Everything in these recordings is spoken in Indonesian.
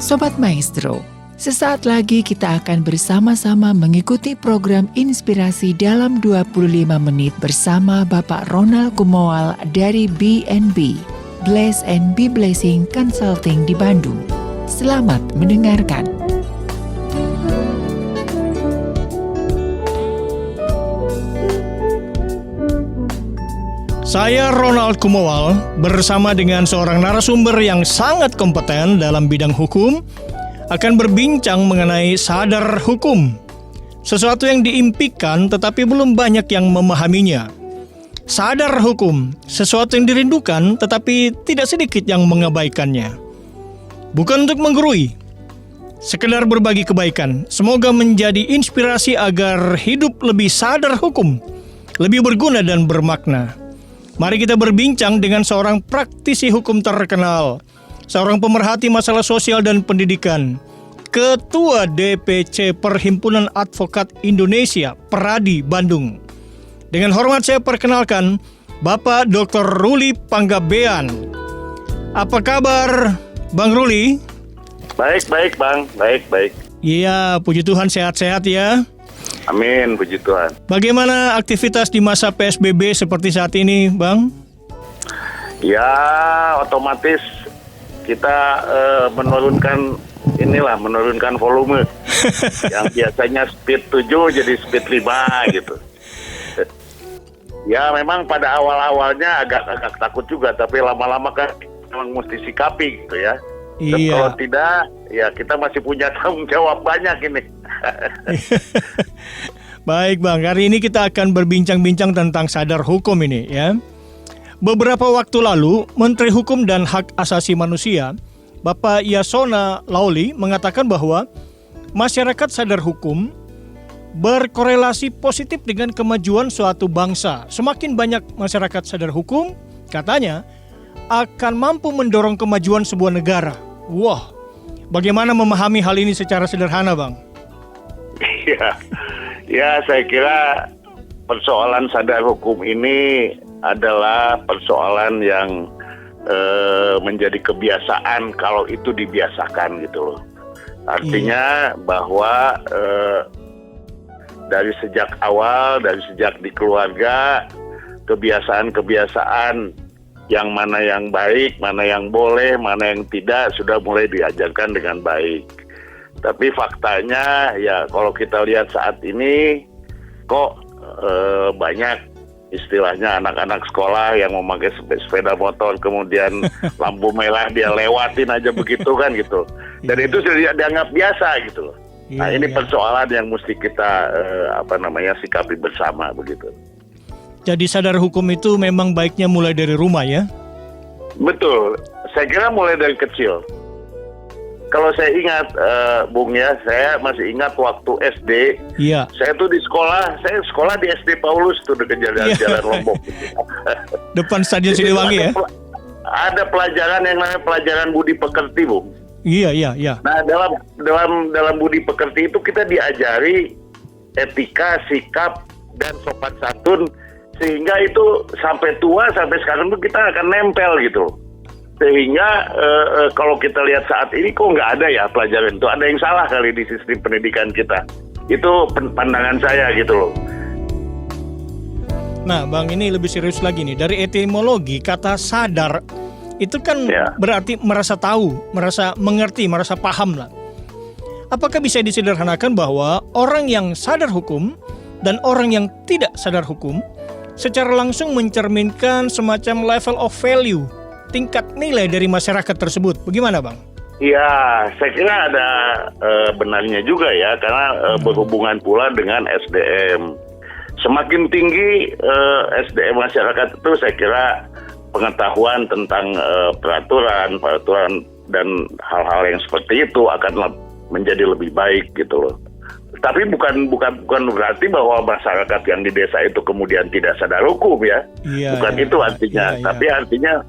Sobat Maestro, sesaat lagi kita akan bersama-sama mengikuti program inspirasi dalam 25 menit bersama Bapak Ronald Kumoal dari BNB, Bless and Be Blessing Consulting di Bandung. Selamat mendengarkan. Saya Ronald Kumoal bersama dengan seorang narasumber yang sangat kompeten dalam bidang hukum akan berbincang mengenai sadar hukum. Sesuatu yang diimpikan tetapi belum banyak yang memahaminya. Sadar hukum, sesuatu yang dirindukan tetapi tidak sedikit yang mengabaikannya. Bukan untuk menggurui, sekedar berbagi kebaikan. Semoga menjadi inspirasi agar hidup lebih sadar hukum, lebih berguna dan bermakna. Mari kita berbincang dengan seorang praktisi hukum terkenal, seorang pemerhati masalah sosial dan pendidikan, Ketua DPC Perhimpunan Advokat Indonesia, Peradi, Bandung. Dengan hormat saya perkenalkan Bapak Dr. Ruli Panggabean. Apa kabar, Bang Ruli? Baik, Bang. Baik. Iya, puji Tuhan sehat-sehat ya. Amin, puji Tuhan. Bagaimana aktivitas di masa PSBB seperti saat ini, Bang? Ya, otomatis kita menurunkan volume. Yang biasanya speed 7 jadi speed 5 gitu. Ya, memang pada awal-awalnya agak takut juga, tapi lama-lama kan memang mesti sikapi gitu ya. Dan Iya. kalau tidak, ya kita masih punya tanggung jawab banyak ini. Baik Bang, hari ini kita akan berbincang-bincang tentang sadar hukum ini ya. Beberapa waktu lalu, Menteri Hukum dan Hak Asasi Manusia, Bapak Yasona Lauli mengatakan bahwa masyarakat sadar hukum berkorelasi positif dengan kemajuan suatu bangsa. Semakin banyak masyarakat sadar hukum, katanya, akan mampu mendorong kemajuan sebuah negara. Wah, bagaimana memahami hal ini secara sederhana, Bang? Ya, saya kira persoalan sadar hukum ini adalah persoalan yang menjadi kebiasaan kalau itu dibiasakan gitu loh. Artinya bahwa dari sejak awal, dari sejak di keluarga, kebiasaan-kebiasaan yang mana yang baik, mana yang boleh, mana yang tidak sudah mulai diajarkan dengan baik. Tapi faktanya ya kalau kita lihat saat ini kok banyak istilahnya anak-anak sekolah yang memakai sepeda motor kemudian lampu merah dia lewatin aja begitu kan gitu. Dan itu sudah dianggap biasa gitu loh. Nah ini persoalan yang mesti kita sikapi bersama begitu. Jadi sadar hukum itu memang baiknya mulai dari rumah ya? Betul, saya kira mulai dari kecil. Kalau saya ingat, Bung ya, saya masih ingat waktu SD. Iya. Saya tuh saya sekolah di SD Paulus tuh dekat jalan Lombok. Depan Stadion Siliwangi ya? Ada pelajaran yang namanya pelajaran budi pekerti, Bung. Iya. Nah, dalam budi pekerti itu kita diajari etika, sikap, dan sopan santun, sehingga itu sampai tua, sampai sekarang tuh kita akan nempel gitu. Sehingga kalau kita lihat saat ini kok nggak ada ya pelajaran itu. Ada yang salah kali di sistem pendidikan kita. Itu pandangan saya gitu loh. Nah Bang, ini lebih serius lagi nih. Dari etimologi kata sadar itu kan berarti merasa tahu, merasa mengerti, merasa paham lah. Apakah bisa disederhanakan bahwa orang yang sadar hukum dan orang yang tidak sadar hukum secara langsung mencerminkan semacam level of value, tingkat nilai dari masyarakat tersebut? Bagaimana Bang? Ya, saya kira ada benarnya juga ya, karena berhubungan pula dengan SDM. Semakin tinggi SDM masyarakat itu, saya kira pengetahuan tentang peraturan dan hal-hal yang seperti itu akan menjadi lebih baik gitu loh. Tapi bukan berarti bahwa masyarakat yang di desa itu kemudian tidak sadar hukum ya. Bukan itu artinya. Tapi artinya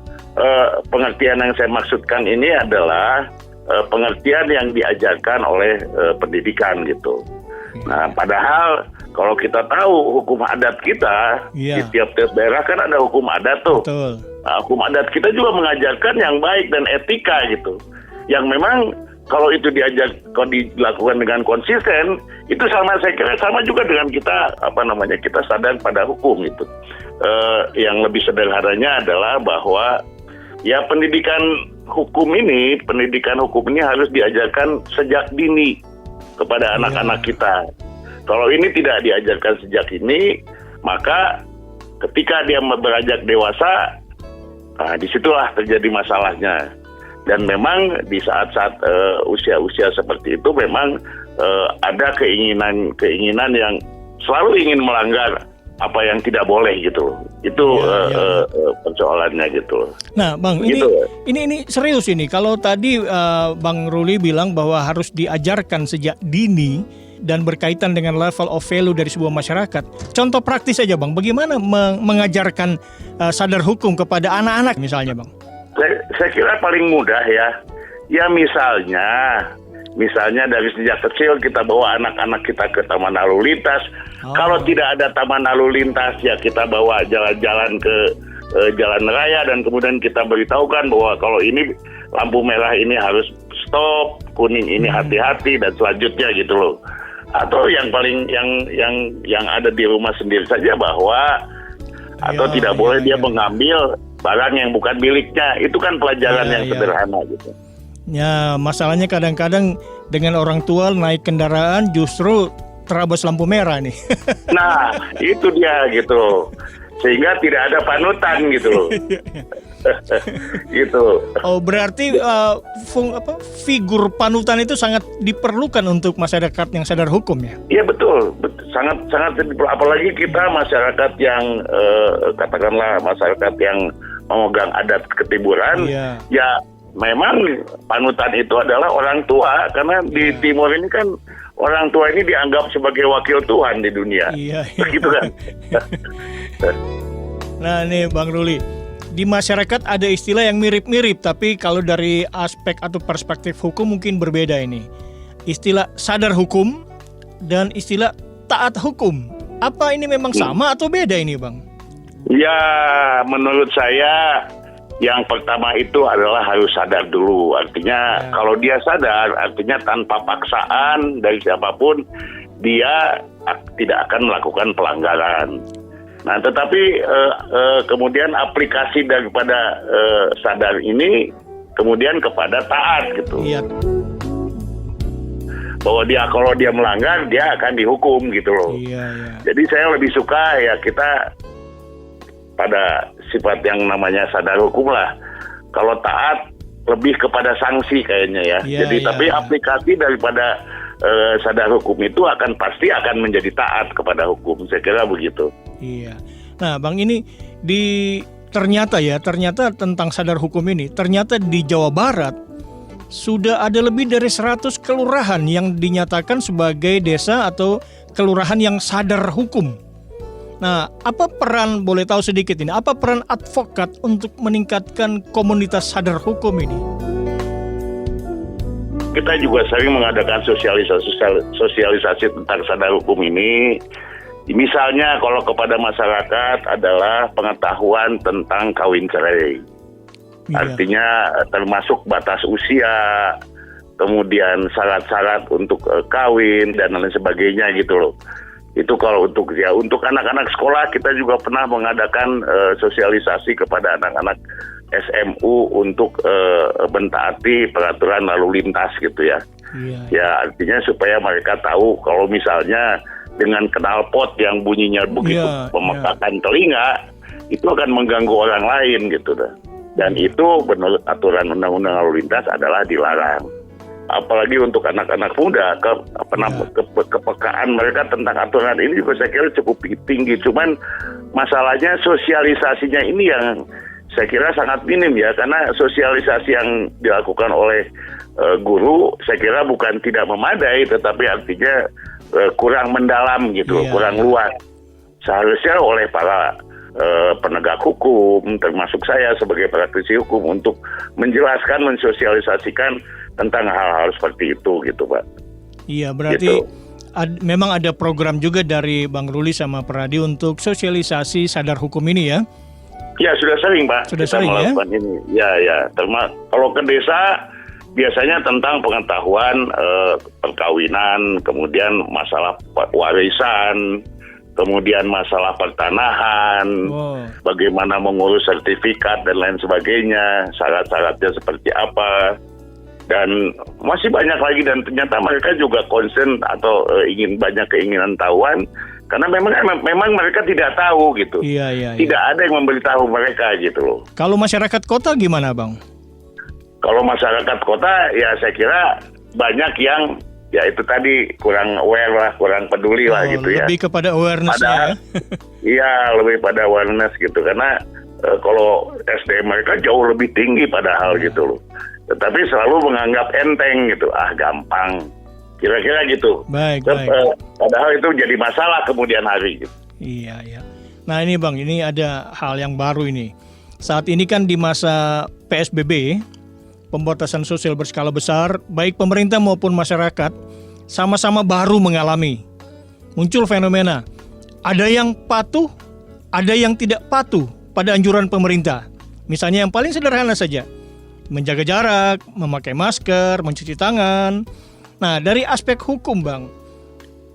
pengertian yang saya maksudkan ini adalah pengertian yang diajarkan oleh pendidikan gitu. Nah, padahal kalau kita tahu hukum adat kita di tiap-tiap daerah kan ada hukum adat tuh. Betul. Nah, hukum adat kita juga mengajarkan yang baik dan etika gitu. Yang memang kalau itu kalau dilakukan dengan konsisten, itu saya kira sama juga dengan kita kita sadar pada hukum itu. Yang lebih sederhananya adalah bahwa ya pendidikan hukum ini harus diajarkan sejak dini kepada anak-anak kita. Kalau ini tidak diajarkan sejak ini, maka ketika dia beranjak dewasa, disitulah terjadi masalahnya. Dan memang di saat-saat usia-usia seperti itu memang ada keinginan yang selalu ingin melanggar apa yang tidak boleh gitu. Itu persoalannya gitu. Nah, Bang, ini serius ini. Kalau tadi Bang Ruli bilang bahwa harus diajarkan sejak dini dan berkaitan dengan level of value dari sebuah masyarakat. Contoh praktis aja, Bang. Bagaimana mengajarkan sadar hukum kepada anak-anak misalnya, Bang? Saya kira paling mudah ya. Ya misalnya dari sejak kecil kita bawa anak-anak kita ke taman lalu lintas. Kalau tidak ada taman lalu lintas, ya kita bawa jalan-jalan ke jalan raya dan kemudian kita beritahukan bahwa kalau ini lampu merah ini harus stop, kuning ini hati-hati dan selanjutnya gitu loh. Atau yang paling yang ada di rumah sendiri saja bahwa tidak boleh dia mengambil barang yang bukan miliknya. Itu kan pelajaran yang sederhana gitu. Ya, masalahnya kadang-kadang dengan orang tua naik kendaraan justru terabas lampu merah nih. Nah, itu dia gitu. Sehingga tidak ada panutan gitu. Gitu. Oh, berarti figur panutan itu sangat diperlukan untuk masyarakat yang sadar hukum ya? Iya betul. Sangat apalagi kita masyarakat yang katakanlah masyarakat yang memegang adat ketimuran, ya memang panutan itu adalah orang tua, karena di timur ini kan orang tua ini dianggap sebagai wakil Tuhan di dunia. Begitu kan? Nah nih Bang Ruli, di masyarakat ada istilah yang mirip-mirip, tapi kalau dari aspek atau perspektif hukum mungkin berbeda ini. Istilah sadar hukum dan istilah taat hukum. Apa ini memang sama atau beda ini, Bang? Ya, menurut saya yang pertama itu adalah harus sadar dulu. Artinya kalau dia sadar, artinya tanpa paksaan dari siapapun, dia tidak akan melakukan pelanggaran. Nah, tetapi kemudian aplikasi daripada sadar ini kemudian kepada taat gitu. Iya. Bahwa kalau dia melanggar, dia akan dihukum gitu loh. Iya. Jadi saya lebih suka ya kita pada sifat yang namanya sadar hukum lah. Kalau taat lebih kepada sanksi kayaknya ya. Jadi tapi aplikasi daripada sadar hukum itu pasti akan menjadi taat kepada hukum. Saya kira begitu. Iya. Nah, Bang, ini ternyata tentang sadar hukum ini, ternyata di Jawa Barat sudah ada lebih dari 100 kelurahan yang dinyatakan sebagai desa atau kelurahan yang sadar hukum. Nah, apa peran, boleh tahu sedikit ini, apa peran advokat untuk meningkatkan komunitas sadar hukum ini? Kita juga sering mengadakan sosialisasi tentang sadar hukum ini. Misalnya kalau kepada masyarakat adalah pengetahuan tentang kawin cerai. Artinya termasuk batas usia, kemudian syarat-syarat untuk kawin dan lain sebagainya gitu loh. Itu kalau untuk anak-anak sekolah kita juga pernah mengadakan sosialisasi kepada anak-anak SMU untuk mentaati peraturan lalu lintas gitu ya. Ya artinya supaya mereka tahu kalau misalnya dengan knalpot yang bunyinya begitu memekakan telinga, itu akan mengganggu orang lain gitu dah. Dan itu menurut aturan undang-undang lalu lintas adalah dilarang. Apalagi untuk anak-anak muda, kepekaan mereka tentang aturan ini juga saya kira cukup tinggi. Cuman masalahnya sosialisasinya ini yang saya kira sangat minim ya, karena sosialisasi yang dilakukan oleh guru saya kira bukan tidak memadai, tetapi artinya kurang mendalam gitu, kurang luas. Seharusnya oleh para penegak hukum, termasuk saya sebagai praktisi hukum, untuk menjelaskan, mensosialisasikan tentang hal-hal seperti itu gitu, Pak. Iya, berarti gitu. Memang ada program juga dari Bang Ruli sama Pradi untuk sosialisasi sadar hukum ini ya? Ya, sudah sering, Pak. Sudah kita sering melakukan ini. Ya. Kalau ke desa biasanya tentang pengetahuan perkawinan, kemudian masalah warisan, kemudian masalah pertanahan, bagaimana mengurus sertifikat dan lain sebagainya, syarat-syaratnya seperti apa, dan masih banyak lagi. Dan ternyata mereka juga concern atau ingin banyak keinginan tahuan, karena memang mereka tidak tahu gitu. Iya. Tidak ada yang memberitahu mereka gitu loh. Kalau masyarakat kota gimana, Bang? Kalau masyarakat kota ya saya kira banyak yang ya itu tadi kurang aware lah, kurang peduli lah gitu ya. Lebih kepada awareness-nya. Iya, lebih pada awareness gitu. Karena kalau SDM mereka jauh lebih tinggi padahal gitu loh. Tetapi selalu menganggap enteng gitu. Gampang. Kira-kira gitu. Baik. Padahal itu jadi masalah kemudian hari gitu. Iya. Nah ini Bang, ini ada hal yang baru ini. Saat ini kan di masa PSBB, pembatasan sosial berskala besar, baik pemerintah maupun masyarakat sama-sama baru mengalami. Muncul fenomena, ada yang patuh, ada yang tidak patuh pada anjuran pemerintah. Misalnya yang paling sederhana saja, menjaga jarak, memakai masker, mencuci tangan. Nah, dari aspek hukum, Bang,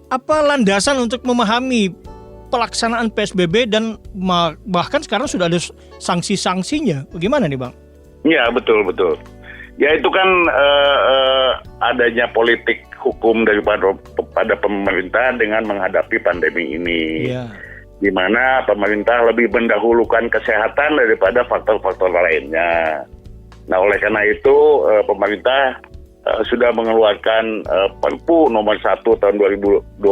apa landasan untuk memahami pelaksanaan PSBB dan bahkan sekarang sudah ada sanksi-sanksinya? Bagaimana nih, Bang? Iya, betul. Ya itu kan adanya politik hukum daripada pemerintah dengan menghadapi pandemi ini. Yeah. Di mana pemerintah lebih mendahulukan kesehatan daripada faktor-faktor lainnya. Nah oleh karena itu pemerintah sudah mengeluarkan Perpu nomor 1 tahun 2020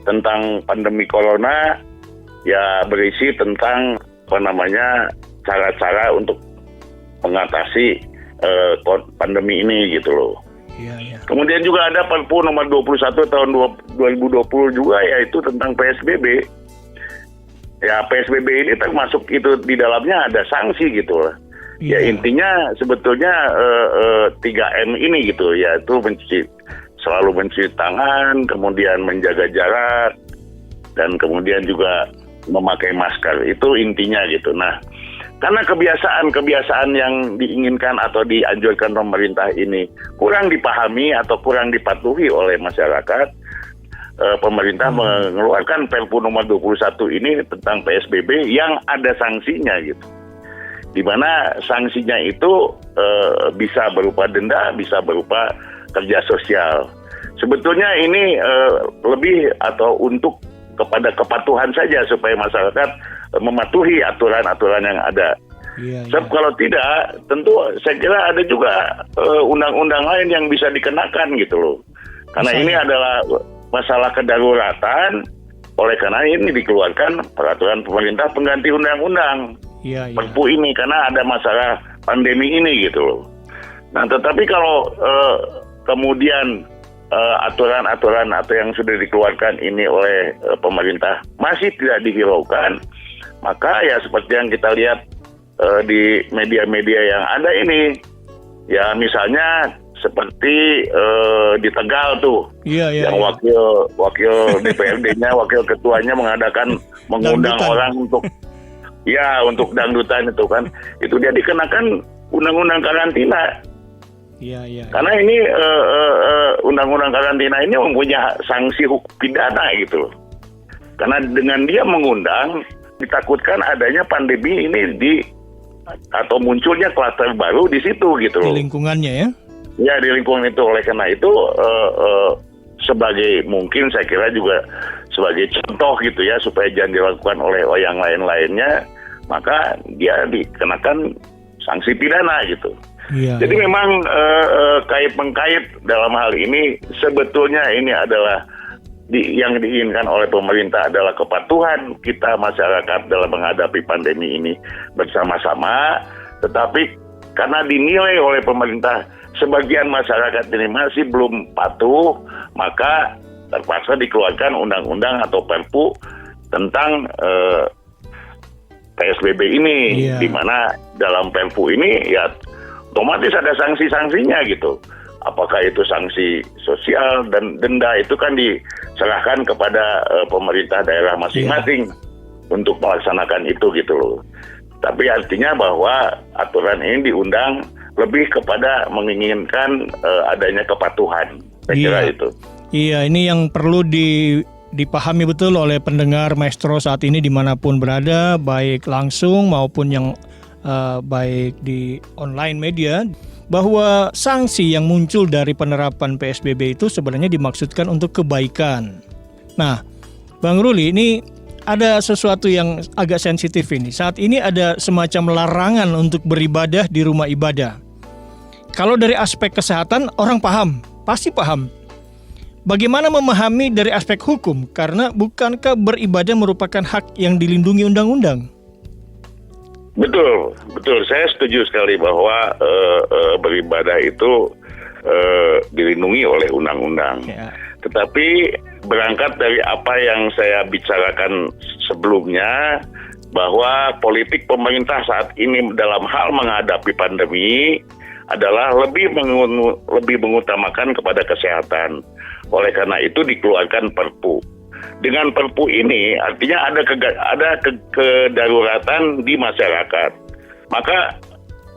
tentang pandemi corona, ya berisi tentang cara-cara untuk mengatasi pandemi ini gitu loh. Iya. Kemudian juga ada Perpu nomor 21 tahun 2020 juga, yaitu tentang PSBB. Ya PSBB ini termasuk itu di dalamnya ada sanksi gitu lah. Ya intinya sebetulnya 3M ini gitu, yaitu selalu mencuci tangan, kemudian menjaga jarak, dan kemudian juga memakai masker. Itu intinya gitu. Nah, karena kebiasaan yang diinginkan atau dianjurkan pemerintah ini kurang dipahami atau kurang dipatuhi oleh masyarakat, pemerintah mengeluarkan Perpu nomor 21 ini tentang PSBB yang ada sanksinya gitu. Di mana sanksinya itu bisa berupa denda, bisa berupa kerja sosial. Sebetulnya ini lebih atau untuk kepada kepatuhan saja supaya masyarakat mematuhi aturan-aturan yang ada. Sebab kalau tidak, tentu saya kira ada juga undang-undang lain yang bisa dikenakan gitu loh. Karena ini adalah masalah kedaruratan, oleh karena ini dikeluarkan peraturan pemerintah pengganti undang-undang. Perpu ini karena ada masalah pandemi ini gitu loh. Nah, tetapi kalau kemudian aturan-aturan atau yang sudah dikeluarkan ini oleh pemerintah masih tidak dihiraukan, maka ya seperti yang kita lihat di media-media yang ada ini, ya misalnya seperti di Tegal tuh, yang wakil DPRD-nya, wakil ketuanya mengundang orang untuk dangdutan itu kan, itu dia dikenakan undang-undang karantina. Karena ini undang-undang karantina ini mempunyai sanksi hukum pidana gitu. Karena dengan dia mengundang, ditakutkan adanya pandemi ini atau munculnya klaster baru di situ gitu loh. Di lingkungannya ya? Ya di lingkungan itu. Oleh karena itu sebagai mungkin saya kira juga sebagai contoh gitu ya, supaya jangan dilakukan oleh yang lain-lainnya, maka dia dikenakan sanksi pidana gitu. Jadi memang kait-mengkait dalam hal ini, sebetulnya ini adalah yang diinginkan oleh pemerintah adalah kepatuhan kita masyarakat dalam menghadapi pandemi ini bersama-sama. Tetapi karena dinilai oleh pemerintah sebagian masyarakat ini masih belum patuh, maka terpaksa dikeluarkan undang-undang atau Perpu tentang PSBB ini, di mana dalam Perpu ini ya otomatis ada sanksi-sanksinya gitu. Apakah itu sanksi sosial dan denda, itu kan diserahkan kepada pemerintah daerah masing-masing untuk melaksanakan itu gitu loh. Tapi artinya bahwa aturan ini diundang lebih kepada menginginkan adanya kepatuhan. Saya kira itu. Iya, ini yang perlu dipahami betul oleh pendengar Maestro saat ini dimanapun berada, baik langsung maupun yang baik di online media, bahwa sanksi yang muncul dari penerapan PSBB itu sebenarnya dimaksudkan untuk kebaikan. Nah, Bang Ruli, ini ada sesuatu yang agak sensitif ini. Saat ini ada semacam larangan untuk beribadah di rumah ibadah. Kalau dari aspek kesehatan, orang paham, pasti paham. Bagaimana memahami dari aspek hukum? Karena bukankah beribadah merupakan hak yang dilindungi undang-undang? Betul. Saya setuju sekali bahwa beribadah itu dilindungi oleh undang-undang. Ya. Tetapi berangkat dari apa yang saya bicarakan sebelumnya, bahwa politik pemerintah saat ini dalam hal menghadapi pandemi adalah lebih mengutamakan kepada kesehatan. Oleh karena itu dikeluarkan Perpu. Dengan Perpu ini artinya ada kedaruratan di masyarakat. Maka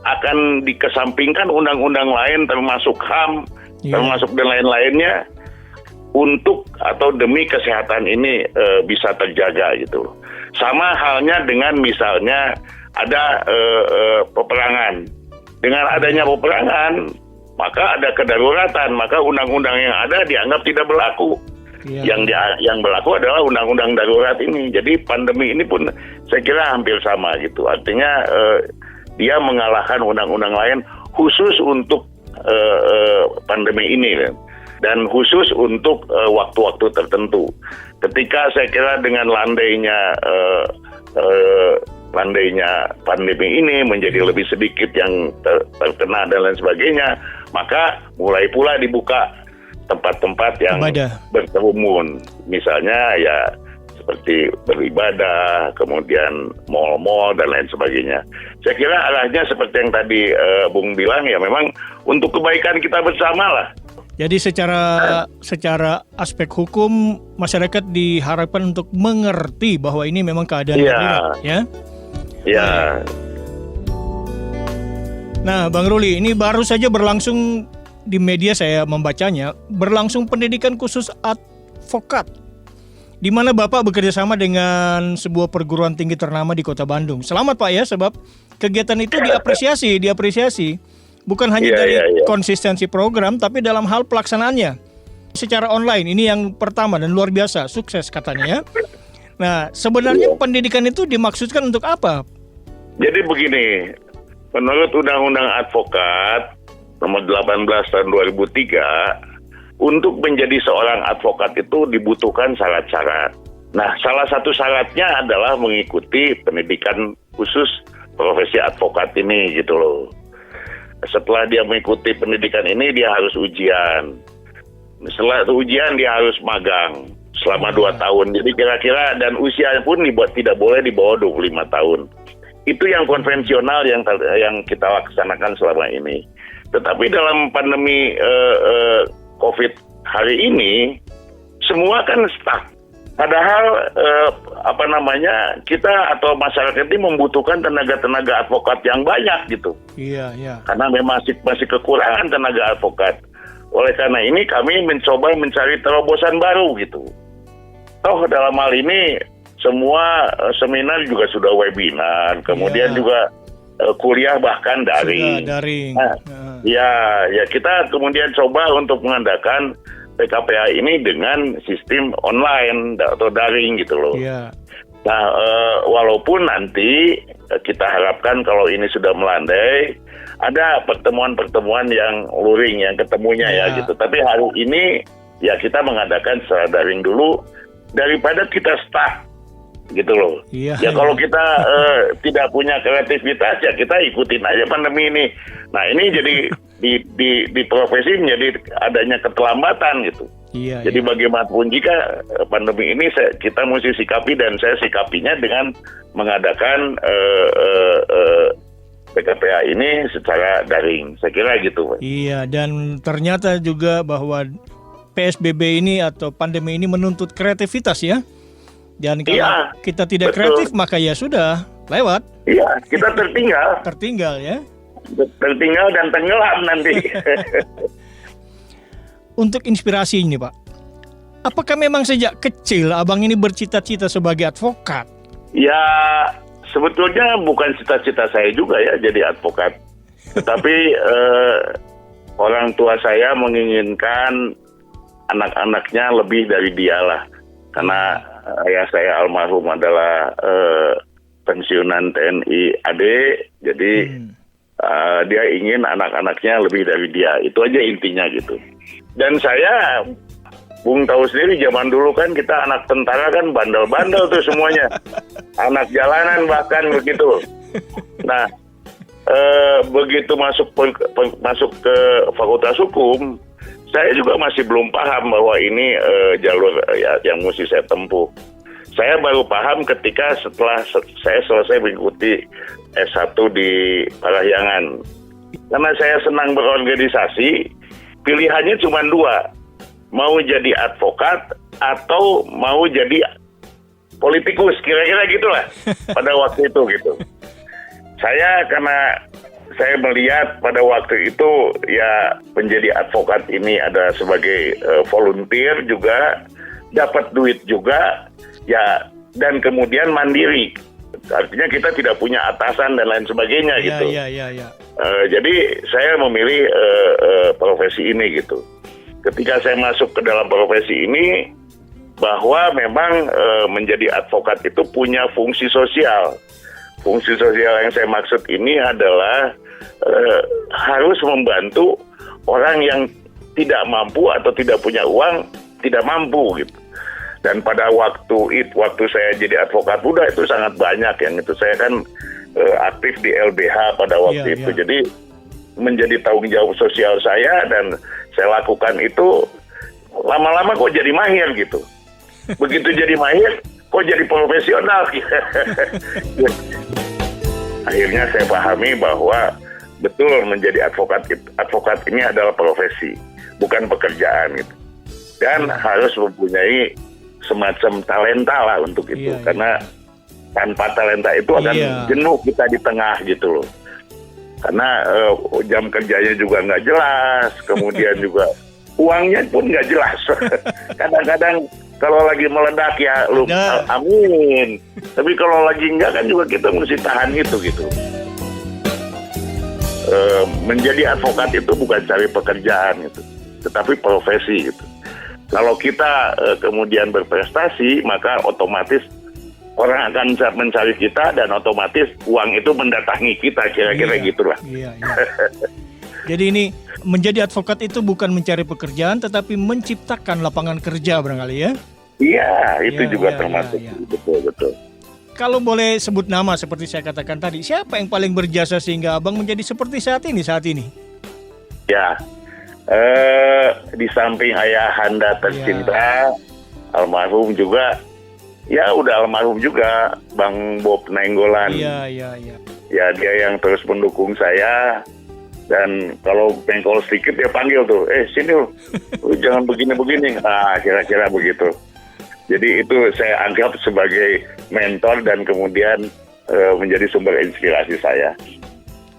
akan dikesampingkan undang-undang lain termasuk HAM, termasuk dan lain-lainnya untuk atau demi kesehatan ini bisa terjaga gitu. Sama halnya dengan misalnya ada peperangan. Dengan adanya peperangan, maka ada kedaruratan, maka undang-undang yang ada dianggap tidak berlaku. Yang berlaku adalah undang-undang darurat ini. Jadi pandemi ini pun saya kira hampir sama gitu. Artinya dia mengalahkan undang-undang lain khusus untuk pandemi ini dan khusus untuk waktu-waktu tertentu. Ketika saya kira dengan landainya pandemi ini menjadi lebih sedikit yang terkena dan lain sebagainya, maka mulai pula dibuka tempat-tempat yang berkerumun, misalnya ya seperti beribadah, kemudian mal-mal dan lain sebagainya. Saya kira arahnya seperti yang tadi Bung bilang, ya memang untuk kebaikan kita bersama lah. Jadi secara aspek hukum masyarakat diharapkan untuk mengerti bahwa ini memang keadaan darurat, ya. Ya. Nah, Bang Ruli, ini baru saja berlangsung di media, saya membacanya, berlangsung pendidikan khusus advokat, di mana Bapak bekerja sama dengan sebuah perguruan tinggi ternama di Kota Bandung. Selamat Pak ya, sebab kegiatan itu diapresiasi. Bukan hanya dari konsistensi program, tapi dalam hal pelaksanaannya secara online. Ini yang pertama dan luar biasa, sukses katanya ya. Nah, sebenarnya pendidikan itu dimaksudkan untuk apa? Jadi begini, menurut Undang-Undang Advokat nomor 18 tahun 2003, untuk menjadi seorang advokat itu dibutuhkan syarat-syarat. Nah, salah satu syaratnya adalah mengikuti pendidikan khusus profesi advokat ini gitu loh. Setelah dia mengikuti pendidikan ini, dia harus ujian. Setelah ujian, dia harus magang selama 2 tahun. Jadi kira-kira, dan usia pun tidak boleh di bawah 25 tahun. Itu yang konvensional yang kita laksanakan selama ini. Tetapi dalam pandemi COVID hari ini, semua kan stuck. Padahal kita atau masyarakat ini membutuhkan tenaga-tenaga advokat yang banyak gitu. Iya. Karena memang masih kekurangan tenaga advokat. Oleh karena ini kami mencoba mencari terobosan baru gitu. Toh dalam hal ini semua seminar juga sudah webinar, kemudian juga kuliah bahkan daring. Nah, ya kita kemudian coba untuk mengadakan PKPA ini dengan sistem online atau daring gitu loh. Yeah. Nah, walaupun nanti kita harapkan kalau ini sudah melandai, ada pertemuan-pertemuan yang luring, yang ketemunya ya gitu. Tapi hari ini ya kita mengadakan secara daring dulu daripada kita stuck gitu loh. Ya kalau kita tidak punya kreativitas, ya kita ikutin aja pandemi ini. Nah ini jadi di profesi menjadi adanya keterlambatan gitu. Jadi bagaimanapun jika pandemi ini kita mesti sikapi, dan saya sikapinya dengan mengadakan PKPA ini secara daring. Saya kira gitu Pak. Iya, dan ternyata juga bahwa PSBB ini atau pandemi ini menuntut kreativitas ya. Dan kalau kita tidak kreatif, maka ya sudah, lewat. Iya, kita tertinggal. Tertinggal ya. Tertinggal dan tenggelam nanti. Untuk inspirasi ini Pak, apakah memang sejak kecil Abang ini bercita-cita sebagai advokat? Ya, sebetulnya bukan cita-cita saya juga ya jadi advokat. Tetapi orang tua saya menginginkan anak-anaknya lebih dari dialah. Karena ayah saya almarhum adalah pensiunan TNI AD, jadi dia ingin anak-anaknya lebih dari dia. Itu aja intinya gitu. Dan saya, Bung tahu sendiri zaman dulu kan kita anak tentara kan bandel-bandel tuh semuanya. Anak jalanan bahkan begitu. Nah, begitu masuk ke Fakultas Hukum, saya juga masih belum paham bahwa ini jalur yang mesti saya tempuh. Saya baru paham ketika setelah saya selesai mengikuti S1 di Parahyangan. Karena saya senang berorganisasi, pilihannya cuma dua. Mau jadi advokat atau mau jadi politikus, kira-kira gitulah pada waktu itu gitu. Karena saya melihat pada waktu itu ya menjadi advokat ini ada sebagai volunteer juga, dapat duit juga, ya, dan kemudian mandiri. Artinya kita tidak punya atasan dan lain sebagainya gitu. Jadi saya memilih profesi ini gitu. Ketika saya masuk ke dalam profesi ini, bahwa memang menjadi advokat itu punya fungsi sosial. Fungsi sosial yang saya maksud ini adalah harus membantu orang yang tidak mampu atau tidak punya uang, tidak mampu gitu. Dan pada waktu saya jadi advokat muda itu sangat banyak yang itu. Saya kan aktif di LBH pada waktu itu. Jadi menjadi tanggung jawab sosial saya dan saya lakukan itu lama-lama kok jadi mahir gitu. Begitu jadi mahir, kok jadi profesional. Akhirnya saya pahami bahwa betul menjadi advokat ini adalah profesi, bukan pekerjaan gitu. Dan harus mempunyai semacam talenta lah untuk itu. Karena tanpa talenta itu akan jenuh kita di tengah gitu loh. Karena jam kerjanya juga nggak jelas, kemudian juga uangnya pun nggak jelas. Kadang-kadang kalau lagi meledak ya lu amin. Tapi kalau lagi enggak kan juga kita mesti tahan itu gitu. Menjadi advokat itu bukan cari pekerjaan gitu, tetapi profesi gitu. Kalau kita kemudian berprestasi, maka otomatis orang akan mencari kita dan otomatis uang itu mendatangi kita, kira-kira gitulah. Jadi ini menjadi advokat itu bukan mencari pekerjaan, tetapi menciptakan lapangan kerja barangkali ya? Iya, itu juga termasuk. Betul. Kalau boleh sebut nama seperti saya katakan tadi, siapa yang paling berjasa sehingga Abang menjadi seperti saat ini? Ya, di samping ayah Anda tercinta, almarhum juga, ya udah almarhum juga, Bang Bob Nainggolan. Iya. Ya dia yang terus mendukung saya. Dan kalau bengkol sedikit dia panggil tuh, sini lu jangan begini-begini. Kira-kira begitu. Jadi itu saya anggap sebagai mentor dan kemudian menjadi sumber inspirasi saya.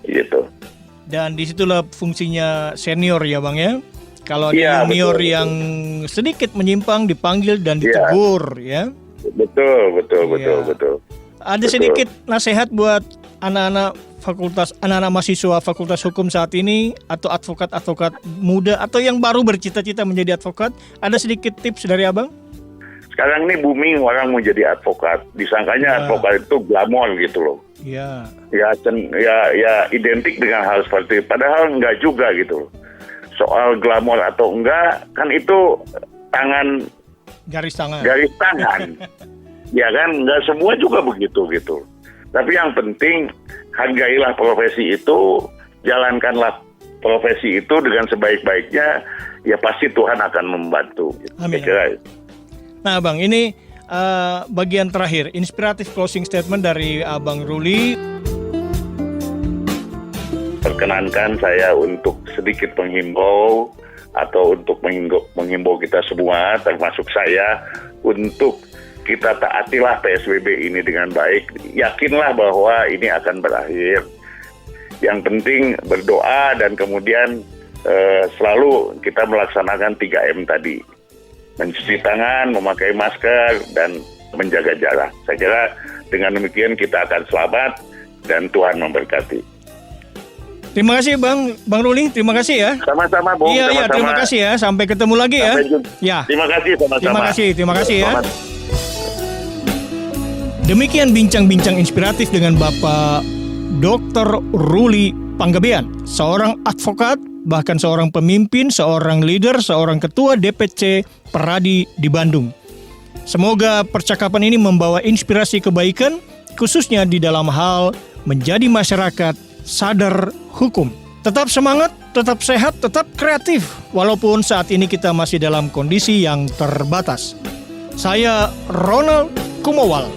Gitu. Dan disitulah fungsinya senior ya Bang ya. Kalau ada junior yang sedikit menyimpang dipanggil dan ditegur ya. Betul. Ada sedikit nasihat buat anak-anak mahasiswa Fakultas Hukum saat ini atau advokat muda atau yang baru bercita-cita menjadi advokat, ada sedikit tips dari Abang? Sekarang ini booming orang mau jadi advokat, disangkanya advokat itu glamor gitu loh. Ya identik dengan hal seperti itu, padahal enggak juga gitu loh. Soal glamor atau enggak kan itu garis tangan. Ya kan, enggak semua juga begitu gitu. Tapi yang penting hargailah profesi itu, jalankanlah profesi itu dengan sebaik-baiknya, ya pasti Tuhan akan membantu. Gitu. Amin. Nah Bang, ini bagian terakhir, inspiratif closing statement dari Abang Ruli. Perkenankan saya untuk sedikit menghimbau atau untuk menghimbau kita semua, termasuk saya, untuk kita taatilah PSBB ini dengan baik. Yakinlah bahwa ini akan berakhir. Yang penting berdoa dan kemudian selalu kita melaksanakan 3M tadi. Mencuci tangan, memakai masker, dan menjaga jarak. Saya kira dengan demikian kita akan selamat dan Tuhan memberkati. Terima kasih Bang Ruli, terima kasih ya. Sama-sama Bung. Iya, terima kasih ya. Sampai ketemu lagi ya. Ya. Terima kasih sama-sama. Terima kasih ya. Demikian bincang-bincang inspiratif dengan Bapak Dr. Ruli Panggabean, seorang advokat, bahkan seorang pemimpin, seorang leader, seorang ketua DPC Peradi di Bandung. Semoga percakapan ini membawa inspirasi kebaikan, khususnya di dalam hal menjadi masyarakat sadar hukum. Tetap semangat, tetap sehat, tetap kreatif, walaupun saat ini kita masih dalam kondisi yang terbatas. Saya Ronald Kumowal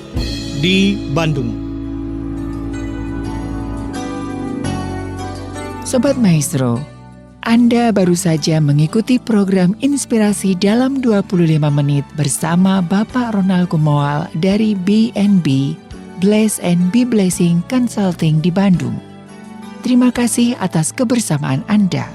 di Bandung. Sobat Maestro, Anda baru saja mengikuti program Inspirasi dalam 25 menit bersama Bapak Ronald Kumowal dari BNB, Bless and Be Blessing Consulting di Bandung. Terima kasih atas kebersamaan Anda.